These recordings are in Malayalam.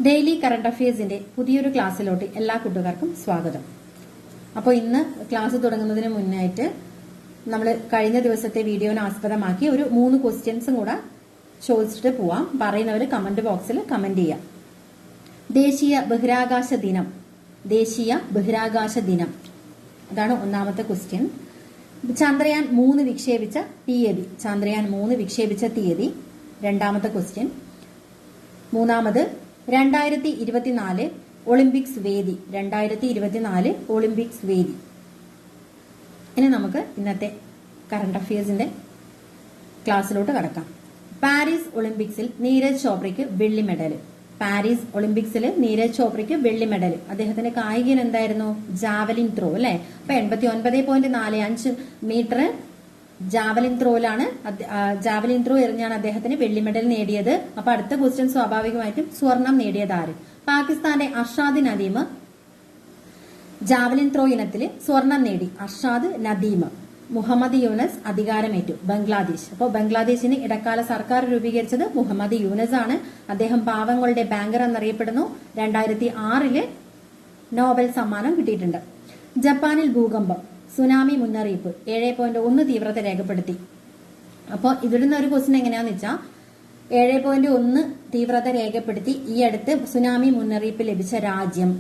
ഡെയിലി കറണ്ട് അഫയേഴ്സിന്റെ പുതിയൊരു ക്ലാസ്സിലോട്ട് എല്ലാ കൂട്ടുകാർക്കും സ്വാഗതം. അപ്പോൾ ഇന്ന് ക്ലാസ് തുടങ്ങുന്നതിന് മുന്നായിട്ട് നമ്മൾ കഴിഞ്ഞ ദിവസത്തെ വീഡിയോനെ ആസ്പദമാക്കി ഒരു 3 ക്വസ്റ്റ്യൻസും കൂടെ ചോദിച്ചിട്ട് പോവാം. പറയുന്നവർ കമന്റ് ബോക്സിൽ കമന്റ് ചെയ്യാം. ദേശീയ ബഹിരാകാശ ദിനം. ദേശീയ ബഹിരാകാശ ദിനം അതാണ് ഒന്നാമത്തെ ക്വസ്റ്റ്യൻ. ചന്ദ്രയാൻ 3 വിക്ഷേപിച്ച തീയതി. ചന്ദ്രയാൻ 3 വിക്ഷേപിച്ച തീയതി രണ്ടാമത്തെ ക്വസ്റ്റ്യൻ. മൂന്നാമത് 2024 ഒളിമ്പിക്സ് വേദി. 2024 ഒളിമ്പിക്സ് വേദി. ഇനി നമുക്ക് ഇന്നത്തെ കറണ്ട് അഫയേഴ്സിന്റെ ക്ലാസ്സിലോട്ട് കടക്കാം. പാരീസ് ഒളിമ്പിക്സിൽ നീരജ് ചോപ്രയ്ക്ക് വെള്ളി മെഡൽ. പാരീസ് ഒളിമ്പിക്സിൽ നീരജ് ചോപ്രയ്ക്ക് വെള്ളി മെഡൽ. അദ്ദേഹത്തിന്റെ കായികൻ എന്തായിരുന്നു? ജാവലിൻ ത്രോ അല്ലെ. അപ്പൊ 89.45 മീറ്റർ ജാവലിൻ ത്രോയിലാണ്. ജാവലിൻ ത്രോ എറിഞ്ഞാണ് അദ്ദേഹത്തിന് വെള്ളി മെഡൽ നേടിയത്. അപ്പൊ അടുത്ത ക്വസ്റ്റ്യൻ സ്വാഭാവികമായിട്ടും സ്വർണം നേടിയത് ആര്? പാകിസ്ഥാന്റെ അർഷാദ് നദീം ജാവലിൻ ത്രോ ഇനത്തിൽ സ്വർണം നേടി. അർഷാദ് നദീം. മുഹമ്മദ് യൂനസ് അധികാരമേറ്റു. ബംഗ്ലാദേശ്. അപ്പോൾ ബംഗ്ലാദേശിന് ഇടക്കാല സർക്കാർ രൂപീകരിച്ചത് മുഹമ്മദ് യൂനസ് ആണ്. അദ്ദേഹം പാവങ്ങളുടെ ബാങ്കർ എന്നറിയപ്പെടുന്നു. 2006 നോബൽ സമ്മാനം കിട്ടിയിട്ടുണ്ട്. ജപ്പാനിൽ ഭൂകമ്പം. സുനാമി മുന്നറിയിപ്പ് 7.1 തീവ്രത രേഖപ്പെടുത്തി. അപ്പോൾ ഇതിടുന്ന ഒരു ക്വസ്റ്റ്യൻ എങ്ങനെയാന്ന് വെച്ചാൽ 7.1 തീവ്രത രേഖപ്പെടുത്തി ഈ അടുത്ത് സുനാമി മുന്നറിയിപ്പ് ലഭിച്ച രാജ്യം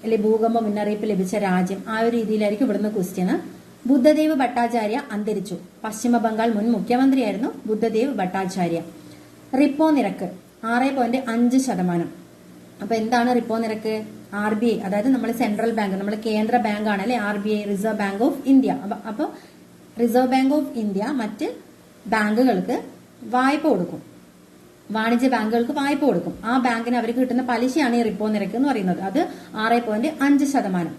അല്ലെ ഭൂകമ്പ മുന്നറിയിപ്പ് ലഭിച്ച രാജ്യം. ആ ഒരു രീതിയിലായിരിക്കും ഇവിടുന്ന് ക്വസ്റ്റ്യൻ. ബുദ്ധദേവ് ഭട്ടാചാര്യ അന്തരിച്ചു. പശ്ചിമ ബംഗാൾ മുൻ മുഖ്യമന്ത്രിയായിരുന്നു ബുദ്ധദേവ് ഭട്ടാചാര്യ. റിപ്പോ നിരക്ക് 6.5%. അപ്പൊ എന്താണ് റിപ്പോ നിരക്ക്? RBI, അതായത് നമ്മൾ സെൻട്രൽ ബാങ്ക്, നമ്മൾ കേന്ദ്ര ബാങ്ക് ആണ് അല്ലെ RBI, reserve bank of India. അപ്പൊ റിസർവ് ബാങ്ക് ഓഫ് ഇന്ത്യ മറ്റ് ബാങ്കുകൾക്ക് വായ്പ കൊടുക്കും. വാണിജ്യ ബാങ്കുകൾക്ക് വായ്പ കൊടുക്കും. ആ ബാങ്കിന് അവർക്ക് കിട്ടുന്ന പലിശയാണ് ഈ റിപ്പോ നിരക്ക് എന്ന് പറയുന്നത്. അത് 6.5%.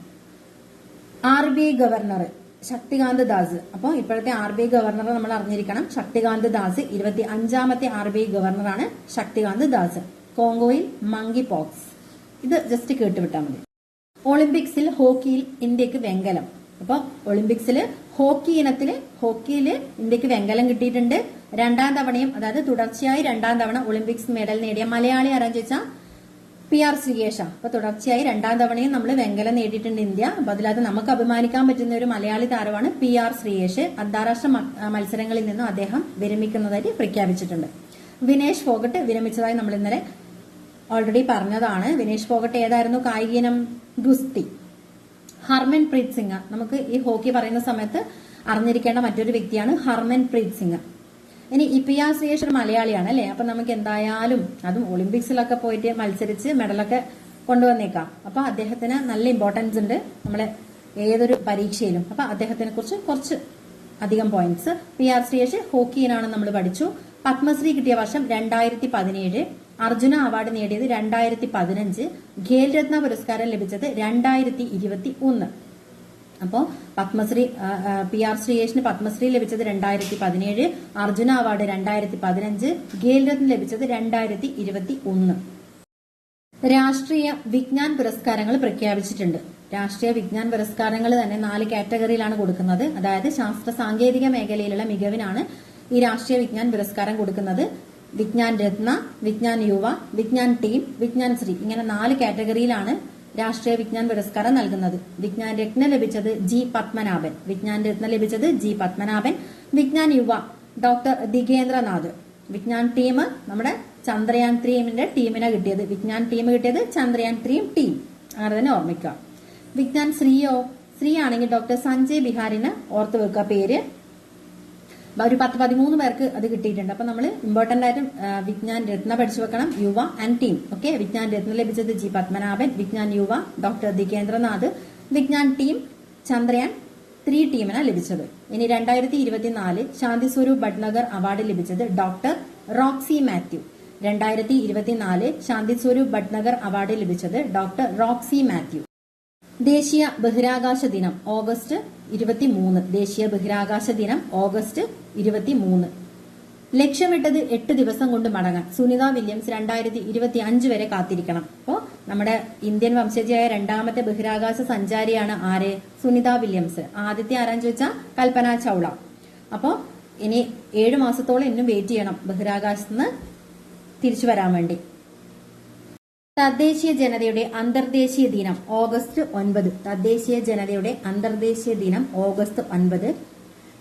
RBI governor Shaktikanta Das. അപ്പോൾ ഇപ്പോഴത്തെ RBI ഗവർണർ നമ്മൾ അറിഞ്ഞിരിക്കണം. ശക്തികാന്ത് ദാസ് 25ാമത്തെ RBI ഗവർണറാണ് ശക്തികാന്ത് ദാസ്. കോങ്കോയിൽ മങ്കി പോക്സ്. ഇത് ജസ്റ്റ് കേട്ടുവിട്ടാൽ മതി. ഒളിമ്പിക്സിൽ ഹോക്കിയിൽ ഇന്ത്യക്ക് വെങ്കലം. അപ്പൊ ഒളിമ്പിക്സിൽ ഹോക്കിയിൽ ഇന്ത്യക്ക് വെങ്കലം കിട്ടിയിട്ടുണ്ട്. 2ാം തവണയും, അതായത് തുടർച്ചയായി 2ാം തവണ ഒളിമ്പിക്സ് മെഡൽ നേടിയ മലയാളി ആരാന്ന് ചോദിച്ചാൽ PR ശ്രീയേഷ. അപ്പൊ തുടർച്ചയായി 2ാം തവണയും നമ്മൾ വെങ്കലം നേടിയിട്ടുണ്ട് ഇന്ത്യ. അപ്പൊ അതിലത് നമുക്ക് അഭിമാനിക്കാൻ പറ്റുന്ന ഒരു മലയാളി താരമാണ് PR ശ്രീയേഷ്. അന്താരാഷ്ട്ര മത്സരങ്ങളിൽ നിന്നും അദ്ദേഹം വിരമിക്കുന്നതായിട്ട് പ്രഖ്യാപിച്ചിട്ടുണ്ട്. വിനേഷ് ഫോഗട്ട് വിരമിച്ചതായി നമ്മൾ ഇന്നലെ ഓൾറെഡി പറഞ്ഞതാണ്. വിനേഷ് ഫോഗട്ട് ഏതായിരുന്നു കായിക ഇനം? ഗുസ്തി. ഹർമൻ പ്രീത് സിംഗ്. നമുക്ക് ഈ ഹോക്കി പറയുന്ന സമയത്ത് അറിഞ്ഞിരിക്കേണ്ട മറ്റൊരു വ്യക്തിയാണ് ഹർമൻ പ്രീത് സിംഗ്. ഇനി ഈ PR ശ്രീയേഷ് ഒരു മലയാളിയാണ് അല്ലെ. അപ്പൊ നമുക്ക് എന്തായാലും അതും ഒളിമ്പിക്സിലൊക്കെ പോയിട്ട് മത്സരിച്ച് മെഡലൊക്കെ കൊണ്ടുവന്നേക്കാം. അപ്പൊ അദ്ദേഹത്തിന് നല്ല ഇമ്പോർട്ടൻസ് ഉണ്ട് നമ്മളെ ഏതൊരു പരീക്ഷയിലും. അപ്പൊ അദ്ദേഹത്തിനെ കുറിച്ച് കുറച്ച് അധികം പോയിന്റ്സ്. PR ശ്രീയേഷ് ഹോക്കിയിനാണ് നമ്മൾ പഠിച്ചു. പത്മശ്രീ കിട്ടിയ വർഷം 2017. അർജുന അവാർഡ് നേടിയത് 2015. ഖേൽരത്ന പുരസ്കാരം ലഭിച്ചത് 2021. അപ്പോൾ പത്മശ്രീ PR ശ്രീയേഷിന് പത്മശ്രീ ലഭിച്ചത് 2017, അർജുന അവാർഡ് 2015, ഖേൽരത്ന ലഭിച്ചത് 2021. രാഷ്ട്രീയ വിജ്ഞാൻ പുരസ്കാരങ്ങൾ പ്രഖ്യാപിച്ചിട്ടുണ്ട്. രാഷ്ട്രീയ വിജ്ഞാൻ പുരസ്കാരങ്ങൾ തന്നെ 4 കാറ്റഗറിയിലാണ് കൊടുക്കുന്നത്. അതായത് ശാസ്ത്ര സാങ്കേതിക മേഖലയിലുള്ള മികവിനാണ് ഈ രാഷ്ട്രീയ വിജ്ഞാൻ പുരസ്കാരം കൊടുക്കുന്നത്. വിജ്ഞാൻ രത്ന, വിജ്ഞാൻ യുവ, വിജ്ഞാൻ ടീം, വിജ്ഞാൻ ശ്രീ, ഇങ്ങനെ 4 കാറ്റഗറിയിലാണ് രാഷ്ട്രീയ വിജ്ഞാൻ പുരസ്കാരം നൽകുന്നത്. വിജ്ഞാൻ രത്ന ലഭിച്ചത് G പത്മനാഭൻ. വിജ്ഞാൻ രത്ന ലഭിച്ചത് G പത്മനാഭൻ. വിജ്ഞാൻ യുവ ഡോക്ടർ ദിഗേന്ദ്രനാഥ്. വിജ്ഞാൻ ടീം നമ്മുടെ ചന്ദ്രയാൻ 3 ടീമിനെ കിട്ടിയത്. വിജ്ഞാൻ ടീം കിട്ടിയത് ചന്ദ്രയാൻ 3 ടീം. അങ്ങനെ തന്നെ ഓർമ്മിക്കുക. വിജ്ഞാൻ ശ്രീ ആണെങ്കിൽ ഡോക്ടർ സഞ്ജയ് ബിഹാരിന് ഓർത്തു വെക്കുക പേര്. ഒരു 10-13 പേർക്ക് അത് കിട്ടിയിട്ടുണ്ട്. അപ്പൊ നമ്മൾ ഇമ്പോർട്ടന്റ് ആയിട്ടും വിജ്ഞാൻ രത്ന പഠിച്ചു വെക്കണം. യുവ ആൻഡ് ടീം. ഓക്കെ. വിജ്ഞാൻ രത്ന ലഭിച്ചത് G പത്മനാഭൻ. വിജ്ഞാൻ യുവ ഡോക്ടർ ദിഗേന്ദ്രനാഥ്. വിജ്ഞാൻ ടീം ചന്ദ്രയാൻ 3 ടീമിനാണ് ലഭിച്ചത്. ഇനി 2024 ശാന്തി സ്വരൂപ് ഭട്നഗർ അവാർഡ് ലഭിച്ചത് ഡോക്ടർ റോക്സി മാത്യു. 2024 ശാന്തി സ്വരൂപ് ഭട്നഗർ അവാർഡ് ലഭിച്ചത് ഡോക്ടർ റോക്സി മാത്യു. ദേശീയ ബഹിരാകാശ ദിനം ഓഗസ്റ്റ് 23. ദേശീയ ബഹിരാകാശ ദിനം ഓഗസ്റ്റ് 23. ലക്ഷ്യമിട്ടത് 8 ദിവസം കൊണ്ട് മടങ്ങാൻ സുനിത വില്യംസ് 2025 വരെ കാത്തിരിക്കണം. അപ്പോ നമ്മുടെ ഇന്ത്യൻ വംശജയായ 2ാമത്തെ ബഹിരാകാശ സഞ്ചാരിയാണ് ആര്? സുനിത വില്യംസ്. ആദ്യത്തെ ആരാന്ന് ചോദിച്ചാൽ കൽപ്പന ചൗള. അപ്പോ ഇനി 7 മാസത്തോളം ഇന്നും വെയിറ്റ് ചെയ്യണം ബഹിരാകാശത്ത് നിന്ന് തിരിച്ചു വരാൻ വേണ്ടി. തദ്ദേശീയ ജനതയുടെ അന്തർദേശീയ ദിനം ഓഗസ്റ്റ് 9. തദ്ദേശീയ ജനതയുടെ അന്തർദേശീയ ദിനം ഓഗസ്റ്റ് 9.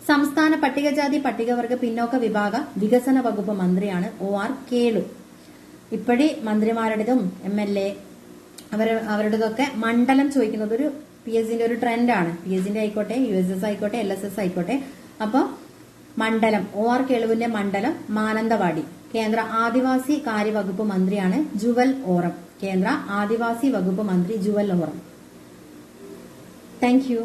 സംസ്ഥാന പട്ടികജാതി പട്ടികവർഗ പിന്നോക്ക വിഭാഗ വികസന വകുപ്പ് മന്ത്രിയാണ് OR കേളു. ഇപ്പോഴേ മന്ത്രിമാരുടേതും MLA അവരുടേതൊക്കെ മണ്ഡലം ചോദിക്കുന്നത് ഒരു PSCന്റെ ഒരു ട്രെൻഡാണ്. PSCന്റെ ആയിക്കോട്ടെ, USS ആയിക്കോട്ടെ, LSS ആയിക്കോട്ടെ. അപ്പോൾ മണ്ഡലം OR കേളുവിന്റെ മണ്ഡലം മാനന്തവാടി. കേന്ദ്ര ആദിവാസി കാര്യ വകുപ്പ് മന്ത്രിയാണ് ജുവൽ ഓറം. കേന്ദ്ര ആദിവാസി വകുപ്പ് മന്ത്രി ജുവൽ ഓറം. Thank you.